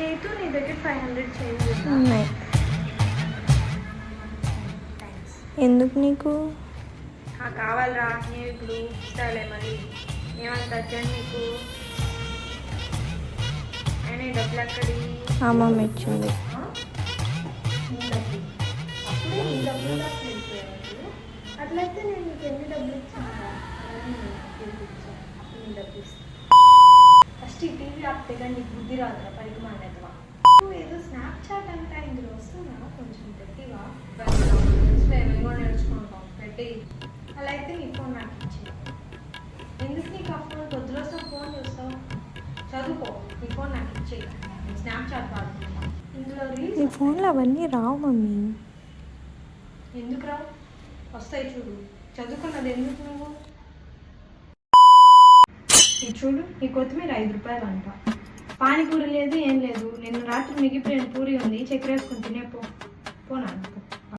చేతు నీ దగ్గర 500 చేంజ్ ఉన్నాయి. థ్యాంక్స్. ఎందుకు నీకు? కావాలరా నేను ఇప్పుడు ఇస్తాలే మళ్ళీ. ఏమంత అర్జెంట్ నీకు? అయినా ఈ డబ్బులు ఎక్కడి? అమ్మమ్మ ఇచ్చింది. అప్పుడే నీ డబ్బులు దాకా వెళ్ళిపోయాడు. అట్లయితే నేను నీకు ఎన్ని డబ్బులు ఇచ్చాను? అప్పుడు నీ డబ్బులు ఇస్తాను. ఫస్ట్ ఈ టీవీ ఆపితే నీకు బుద్ధి రాదురా, పనికి మానేదవా. నువ్వు ఏదో స్నాప్చాట్ అంతా ఇందులో వస్తున్నా కొంచెం పెట్టివా? ఏమేమో నేర్చుకుంటాం పెట్టి. అలా అయితే నీ ఫోన్ నాకు ఇచ్చి. ఎందుకు నీకు ఆ ఫోన్ పొద్దులో ఫోన్ చూస్తావు? చదువుకో, నీ ఫోన్ నాకు ఇచ్చే. స్నాప్చాట్ వాడుకుంటా. ఇందులో నీ రీల్స్ ఫోన్లో అవన్నీ రావు మమ్మీ. ఎందుకు రావు? వస్తాయి చూడు. చదువుకున్నది ఎందుకు నువ్వు? ఇది చూడు, ఈ కొత్తిమీర 5 రూపాయలు అంట. పానీపూరి లేదు, ఏం లేదు. నిన్న రాత్రి మిగిలిపోయిన పూరి ఉంది, చక్కెర వేసుకుని తినేపో.